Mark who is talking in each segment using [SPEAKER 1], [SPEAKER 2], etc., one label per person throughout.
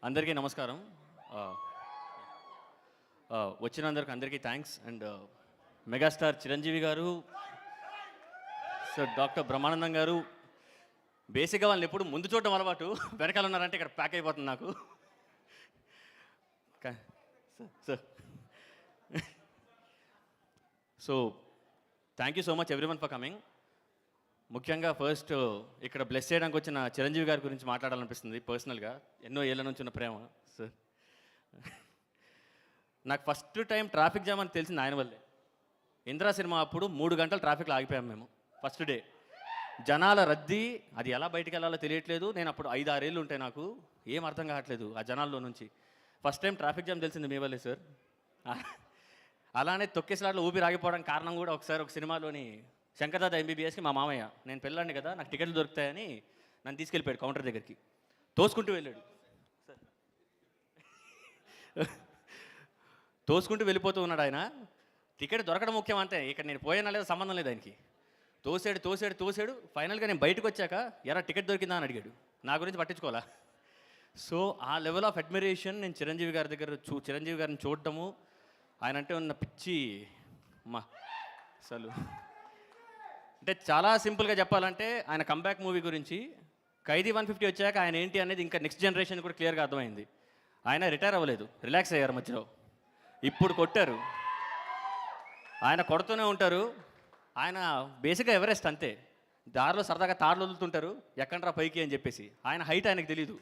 [SPEAKER 1] అందరికీ నమస్కారం. వచ్చినందరికి అందరికీ థ్యాంక్స్. అండ్ మెగాస్టార్ చిరంజీవి గారు, సార్ డాక్టర్ బ్రహ్మానందం గారు, బేసిక్గా వాళ్ళని ఎప్పుడు ముందు చూడటం అలవాటు, వెనకాల ఉన్నారంటే ఇక్కడ ప్యాక్ అయిపోతుంది నాకు. Sir so thank you so much everyone for coming. ముఖ్యంగా ఫస్ట్ ఇక్కడ బ్లెస్ చేయడానికి వచ్చిన చిరంజీవి గారి గురించి మాట్లాడాలనిపిస్తుంది పర్సనల్గా. ఎన్నో ఏళ్ళ నుంచి ఉన్న ప్రేమ సార్. నాకు ఫస్ట్ టైం ట్రాఫిక్ జామ్ అని తెలిసింది ఆయన వల్లే. ఇంద్రా సినిమా అప్పుడు 3 గంటలు ట్రాఫిక్లో ఆగిపోయాం మేము ఫస్ట్ డే. జనాల రద్దీ, అది ఎలా బయటికి వెళ్ళాలో తెలియట్లేదు. నేను అప్పుడు 5-6 ఏళ్ళు ఉంటాయి, నాకు ఏం అర్థం కావట్లేదు ఆ జనాల్లో నుంచి. ఫస్ట్ టైం ట్రాఫిక్ జామ్ తెలిసింది మీ వల్లే సార్. అలానే తొక్కేసలాట్లో ఊపిరి ఆగిపోవడానికి కారణం కూడా ఒకసారి ఒక సినిమాలోని శంకర్దాద ఎంబీబీఎస్కి మా మామయ్య, నేను పెళ్ళాన్ని కదా నాకు టికెట్లు దొరుకుతాయని నన్ను తీసుకెళ్ళిపోయాడు కౌంటర్ దగ్గరికి. తోసుకుంటూ వెళ్ళాడు సార్, తోసుకుంటూ వెళ్ళిపోతూ ఉన్నాడు ఆయన. టికెట్ దొరకడం ముఖ్యం అంతే, ఇక్కడ నేను పోయినా లేదా సంబంధం లేదు ఆయనకి. తోసాడు. ఫైనల్గా నేను బయటకు వచ్చాక ఎరా టికెట్ దొరికిందా అని అడిగాడు. నా గురించి పట్టించుకోవాలా. సో ఆ లెవెల్ ఆఫ్ అడ్మిరేషన్ నేను చిరంజీవి గారి దగ్గర చిరంజీవి గారిని చూడటము, ఆయన అంటే ఉన్న పిచ్చి మా అసలు అంటే చాలా సింపుల్గా చెప్పాలంటే ఆయన కంబ్యాక్ మూవీ గురించి ఖైదీ 150 వచ్చాక ఆయన ఏంటి అనేది ఇంకా నెక్స్ట్ జనరేషన్ కూడా క్లియర్గా అర్థమైంది. ఆయన రిటైర్ అవ్వలేదు, రిలాక్స్ అయ్యారు మధ్యలో. ఇప్పుడు కొట్టారు, ఆయన కొడుతూనే ఉంటారు. ఆయన బేసిక్గా ఎవరెస్ట్ అంతే, దారిలో సరదాగా తాడులు వదులుతుంటారు, ఎక్కడరా పైకి అని చెప్పేసి. ఆయన హైట్ ఆయనకు తెలీదు.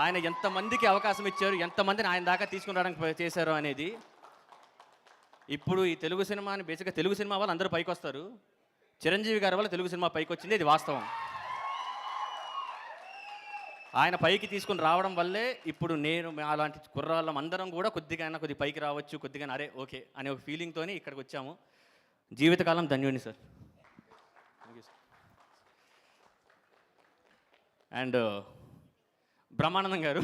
[SPEAKER 1] ఆయన ఎంతమందికి అవకాశం ఇచ్చారు, ఎంతమందిని ఆయన దాకా తీసుకుని రావడానికి చేశారు అనేది. ఇప్పుడు ఈ తెలుగు సినిమాని బేసిక్గా తెలుగు సినిమా వాళ్ళు అందరూ పైకి వస్తారు, చిరంజీవి గారి వల్ల తెలుగు సినిమా పైకి వచ్చింది, ఇది వాస్తవం. ఆయన పైకి తీసుకుని రావడం వల్లే ఇప్పుడు నేను అలాంటి కుర్రాళ్ళం అందరం కూడా కొద్దిగా పైకి రావచ్చు, కొద్దిగా అరే ఓకే అనే ఒక ఫీలింగ్తో ఇక్కడికి వచ్చాము. జీవితకాలం ధన్యుని sir. Thank you sir. And Brahmanandam garu,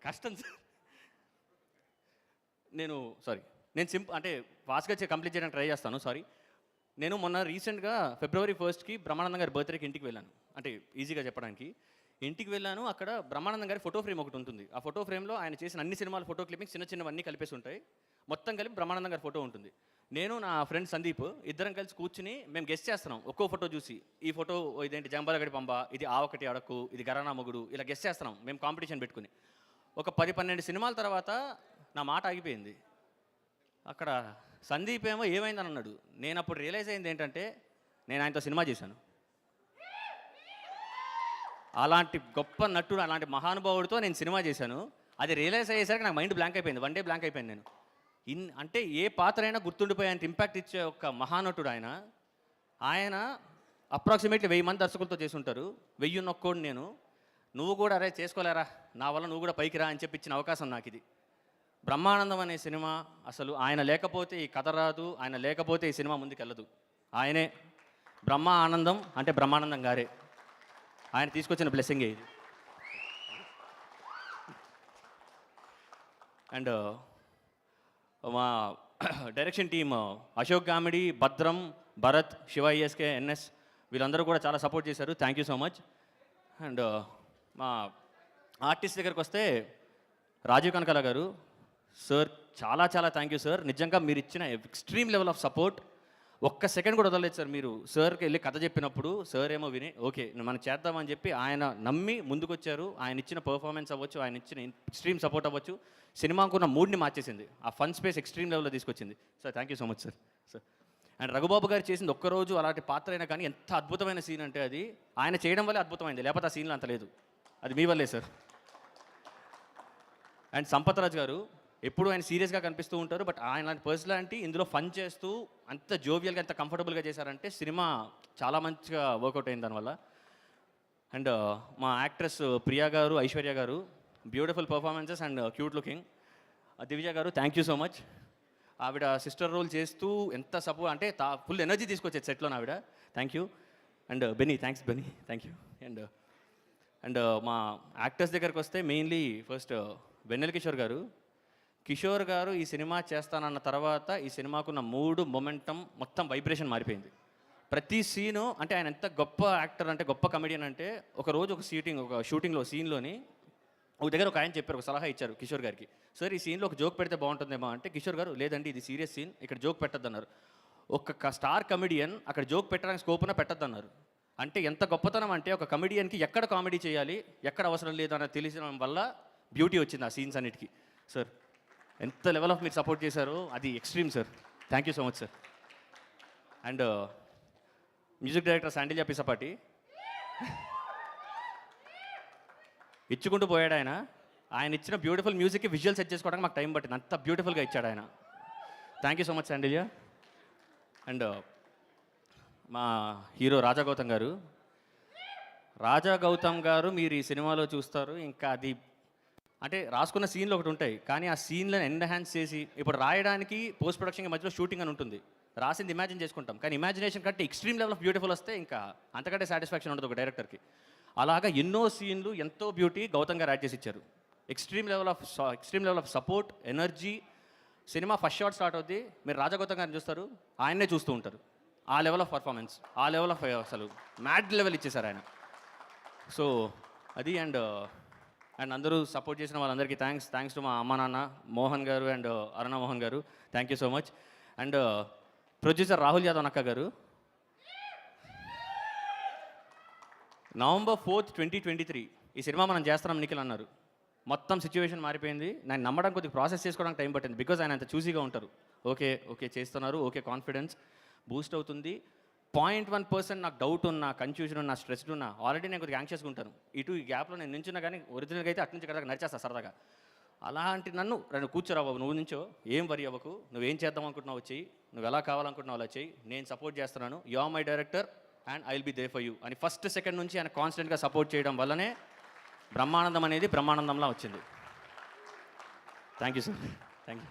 [SPEAKER 1] కష్టం సార్. నేను అంటే ఫాస్ట్గా కంప్లీట్ చేయడానికి ట్రై చేస్తాను. సారీ, నేను మొన్న రీసెంట్గా February 1st బ్రహ్మానందం గారి బర్త్డేకి ఇంటికి వెళ్ళాను. అంటే ఈజీగా చెప్పడానికి ఇంటికి వెళ్ళాను. అక్కడ బ్రహ్మానందం గారి ఫోటో ఫ్రేమ్ ఒకటి ఉంటుంది. ఆ ఫోటో ఫ్రేమ్లో ఆయన చేసిన అన్ని సినిమాల ఫోటో క్లిప్పింగ్ చిన్నవన్నీ కలిపేసి ఉంటాయి. మొత్తం కలిపి బ్రహ్మానందం గారి ఫోటో ఉంటుంది. నేను నా ఫ్రెండ్ సందీప్ ఇద్దరం కలిసి కూర్చుని మేము గెస్ట్ చేస్తున్నాం. ఒక్కో ఫోటో చూసి, ఈ ఫోటో ఇదేంటి జంబాలగడి పంబ, ఇది ఆవకటి అడక్కు, ఇది గరానా మొగుడు, ఇలా గెస్ట్ చేస్తున్నాం మేము కాంపిటీషన్ పెట్టుకుని. ఒక 10-12 సినిమాల తర్వాత నా మాట ఆగిపోయింది. అక్కడ సందీప్ ఏమో ఏమైందని అన్నాడు. నేను అప్పుడు రియలైజ్ అయింది ఏంటంటే, నేను ఆయనతో సినిమా చేశాను. అలాంటి గొప్ప నటుడు, అలాంటి మహానుభావుడితో నేను సినిమా చేశాను. అది రియలైజ్ అయ్యేసరికి నాకు మైండ్ బ్లాంక్ అయిపోయింది. 1 డే బ్లాంక్ అయిపోయింది నేను. అంటే ఏ పాత్ర అయినా గుర్తుండిపోయేంత ఇంపాక్ట్ ఇచ్చే ఒక మహానటుడు ఆయన. ఆయన అప్రాక్సిమేట్లీ 1000 మంది దర్శకులతో చేసి ఉంటారు. 1001 నేను. నువ్వు కూడా అరే చేసుకోలేరా, నా వల్ల నువ్వు కూడా పైకి రా అని చెప్పి ఇచ్చిన అవకాశం నాకు ఇది. బ్రహ్మానందం అనే సినిమా అసలు ఆయన లేకపోతే ఈ కథ రాదు, ఆయన లేకపోతే ఈ సినిమా ముందుకెళ్ళదు. ఆయనే బ్రహ్మ ఆనందం అంటే బ్రహ్మానందం గారే. ఆయన తీసుకొచ్చిన బ్లెస్సింగే ఇది. అండ్ మా డైరెక్షన్ టీమ్ అశోక్ గామిడి, భద్రం, భరత్, శివ ఈఎస్కే, ఎన్ఎస్ వీళ్ళందరూ కూడా చాలా సపోర్ట్ చేశారు. Thank you so much. And మా ఆర్టిస్ట్ దగ్గరికి వస్తే రాజీవ్ కనకాల గారు సార్, చాలా థ్యాంక్ యూ సార్. నిజంగా మీరు ఇచ్చిన ఎక్స్ట్రీమ్ లెవెల్ ఆఫ్ సపోర్ట్ ఒక్క సెకండ్ కూడా వదలలేదు సార్. మీరు సార్కి వెళ్ళి కథ చెప్పినప్పుడు సార్ ఏమో విని ఓకే మనం చేద్దామని చెప్పి ఆయన నమ్మి ముందుకొచ్చారు. ఆయన ఇచ్చిన పర్ఫార్మెన్స్ అవ్వచ్చు, ఆయన ఇచ్చిన ఎక్స్ట్రీమ్ సపోర్ట్ అవ్వచ్చు, సినిమాకున్న మూడ్ని మార్చేసింది. ఆ ఫన్ స్పేస్ ఎక్స్ట్రీమ్ లెవెల్లో తీసుకొచ్చింది sir. Thank you so much sir. And Raghubabu గారు చేసింది ఒక్కరోజు అలాంటి పాత్ర అయినా కానీ ఎంత అద్భుతమైన సీన్ అంటే అది ఆయన చేయడం వల్లే అద్భుతమైంది, లేకపోతే ఆ సీన్లో అంత లేదు. అది మీ వల్లే సార్. అండ్ సంపత్ రాజ్ గారు ఎప్పుడు ఆయన సీరియస్గా కనిపిస్తూ ఉంటారు, బట్ ఆయన పర్సనాలిటీ ఇందులో ఫన్ చేస్తూ అంత జోవియల్గా ఎంత కంఫర్టబుల్గా చేశారంటే సినిమా చాలా మంచిగా వర్కౌట్ అయింది దానివల్ల. అండ్ మా actress Priya garu, Aishwarya garu beautiful performances and cute looking. Divya garu thank you so much. ఆవిడ సిస్టర్ రోల్ చేస్తూ ఎంత సపోర్ట్ అంటే ఫుల్ ఎనర్జీ తీసుకొచ్చేది సెట్లో ఆవిడ. Thank you. And Benny, thanks Benny, thank you. And మా యాక్టర్స్ దగ్గరికి వస్తే మెయిన్లీ ఫస్ట్ వెన్నెల కిషోర్ గారు కిషోర్ గారు ఈ సినిమా చేస్తానన్న తర్వాత ఈ సినిమాకున్న మూడు మొమెంటం మొత్తం వైబ్రేషన్ మారిపోయింది. ప్రతి సీను అంటే ఆయన ఎంత గొప్ప యాక్టర్ అంటే గొప్ప కమెడియన్ అంటే ఒక షూటింగ్లో సీన్లోని ఒక దగ్గర ఒక ఆయన చెప్పారు, ఒక సలహా ఇచ్చారు కిషోర్ గారికి. సార్ ఈ సీన్లో ఒక జోక్ పెడితే బాగుంటుందేమో అంటే కిషోర్ గారు లేదండి ఇది సీరియస్ సీన్, ఇక్కడ జోక్ పెట్టద్దన్నారు. ఒక స్టార్ కమెడియన్ అక్కడ జోక్ పెట్టడానికి స్కోప్ ఉన్న పెట్టద్దన్నారు. అంటే ఎంత గొప్పతనం అంటే ఒక కమెడియన్కి ఎక్కడ కామెడీ చేయాలి ఎక్కడ అవసరం లేదు అన్నది తెలిసిన వల్ల బ్యూటీ వచ్చింది ఆ సీన్స్ అన్నిటికీ. సార్ ఎంత లెవెల్ ఆఫ్ మీరు సపోర్ట్ చేశారో అది extreme sir. Thank you so much sir. And music director Sandilya Pisapati ఇచ్చుకుంటూ పోయాడు ఆయన. ఆయన ఇచ్చిన బ్యూటిఫుల్ మ్యూజిక్కి విజువల్ సెట్ చేసుకోవడానికి మాకు టైం పట్టింది, అంత బ్యూటిఫుల్గా ఇచ్చాడు ఆయన. Thank you so much Sandilya. And మా హీరో రాజా గౌతమ్ గారు మీరు ఈ సినిమాలో చూస్తారు. ఇంకా అది అంటే రాసుకున్న సీన్లు ఒకటి ఉంటాయి, కానీ ఆ సీన్లను ఎన్హాన్స్ చేసి ఇప్పుడు రాయడానికి పోస్ట్ ప్రొడక్షన్ మధ్యలో షూటింగ్ అని ఉంటుంది. రాసింది ఇమాజిన్ చేసుకుంటాం, కానీ ఇమాజినేషన్ కంటే ఎక్స్ట్రీమ్ లెవెల్ ఆఫ్ బ్యూటిఫుల్ వస్తే ఇంకా అంతకంటే సాటిస్ఫాక్షన్ ఉండదు ఒక డైరెక్టర్కి. అలాగా ఎన్నో సీన్లు ఎంతో బ్యూటీ గౌతమ్ గారు యాడ్ చేసి ఇచ్చారు. Extreme level of support, energy. Cinema first shot start అవుద్ది, మీరు రాజా గౌతమ్ గారిని చూస్తారు, ఆయన్నే చూస్తూ ఉంటారు. ఆ లెవెల్ ఆఫ్ పర్ఫార్మెన్స్, ఆ లెవెల్ ఆఫ్ అసలు మ్యాడ్ లెవెల్ ఇచ్చేశారు ఆయన. సో అది. అండ్ అందరూ సపోర్ట్ చేసిన వాళ్ళందరికీ థ్యాంక్స్ టు మా అమ్మ నాన్న మోహన్ గారు అండ్ అరుణ మోహన్ గారు, thank you so much. And producer Rahul Yadav అక్క గారు. November 4th, 2023 ఈ సినిమా మనం చేస్తున్నాం నిఖిల్ అన్నారు. మొత్తం సిచ్యువేషన్ మారిపోయింది. నేను నమ్మడం కొద్దిగా ప్రాసెస్ చేసుకోవడానికి టైం పట్టింది, బికాజ్ ఆయన అంత చూసీగా ఉంటారు. ఓకే చేస్తున్నారు, ఓకే కాన్ఫిడెన్స్ బూస్ట్ అవుతుంది. 0.1% నాకు డౌట్ ఉన్నా, కన్ఫ్యూజన్ ఉన్నా, స్ట్రెస్డ్ ఉన్నా ఆల్రెడీ నేను కొద్దిగా యాంగ్షియస్గా ఉంటాను. ఈ గ్యాప్లో నేను నించున్నా కానీ ఒరిజినల్గా అయితే అటు నుంచి ఇక్కడ నడిచేస్తా సరదాగా. అలాంటి నన్ను కూర్చోరా బాబు, నువ్వు నుంచో, ఏం వరి అవ్వకు, నువ్వేం చేద్దాం అనుకుంటున్నావు వచ్చేయి, నువ్వు ఎలా కావాలనుకుంటున్నావు అలా చెయ్యి, నేను సపోర్ట్ చేస్తున్నాను, you are my director and I will be there for you అని ఫస్ట్ సెకండ్ నుంచి ఆయన కాన్స్టెంట్గా సపోర్ట్ చేయడం వల్లనే బ్రహ్మానందం అనేది బ్రహ్మానందంలా వచ్చింది. Thank you sir, thank you.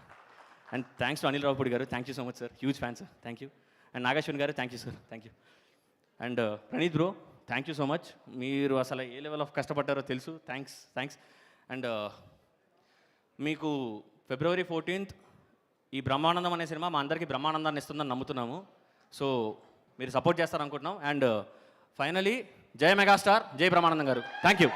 [SPEAKER 1] And thanks to Anil Ravipudi garu, thank you so much sir, huge fan sir, thank you. And Nageswan garu, thank you sir, thank you. And Praneeth bro, thank you so much. మీరు అసలు ఏ level of కష్టపడ్డారో తెలుసు, thanks. And మీకు February 14th ఈ బ్రహ్మానందం అనే cinema మా అందరికీ బ్రహ్మానందాన్ని ఇస్తుందని నమ్ముతున్నాము. So మీరు సపోర్ట్ చేస్తారనుకుంటున్నాం. అండ్ ఫైనలీ జై మెగాస్టార్, జై బ్రహ్మానందం గారు. Thank you.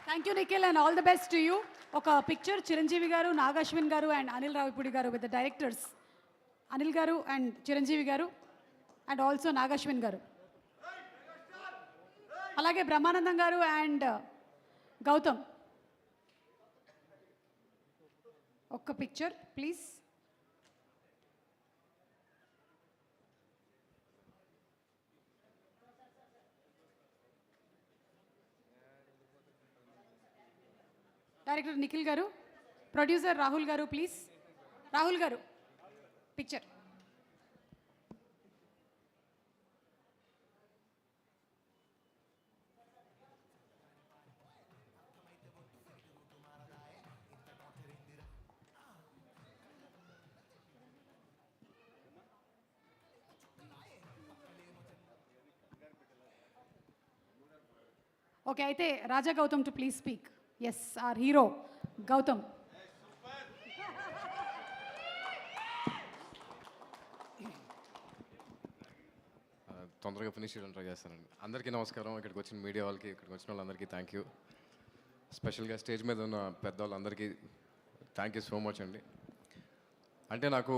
[SPEAKER 2] Thank you Nikhil and all the best to you. ఒక పిక్చర్ చిరంజీవి గారు, నాగశ్విన్ గారు అండ్ అనిల్ రావిపూడి గారు విత్ ద డైరెక్టర్స్ అనిల్ గారు అండ్ చిరంజీవి గారు అండ్ ఆల్సో నాగశ్విన్ గారు, అలాగే బ్రహ్మానందం గారు అండ్ గౌతమ్. ఒక్క పిక్చర్ ప్లీజ్. డైరెక్టర్ నిఖిల్ గారు, ప్రొడ్యూసర్ రాహుల్ గారు ప్లీజ్. రాహుల్ గారు పిక్చర్. ఓకే, అయితే Raja Gautham to please speak. Yes, our hero Gautham.
[SPEAKER 3] తొందరగా ఫినిష్ చేయడం ట్రై చేస్తానండి. అందరికీ నమస్కారం. ఇక్కడికి వచ్చిన మీడియా వాళ్ళకి, ఇక్కడికి వచ్చిన వాళ్ళందరికీ థ్యాంక్ యూ. స్పెషల్గా స్టేజ్ మీద ఉన్న పెద్దవాళ్ళందరికీ థ్యాంక్ యూ సో మచ్ అండి. అంటే నాకు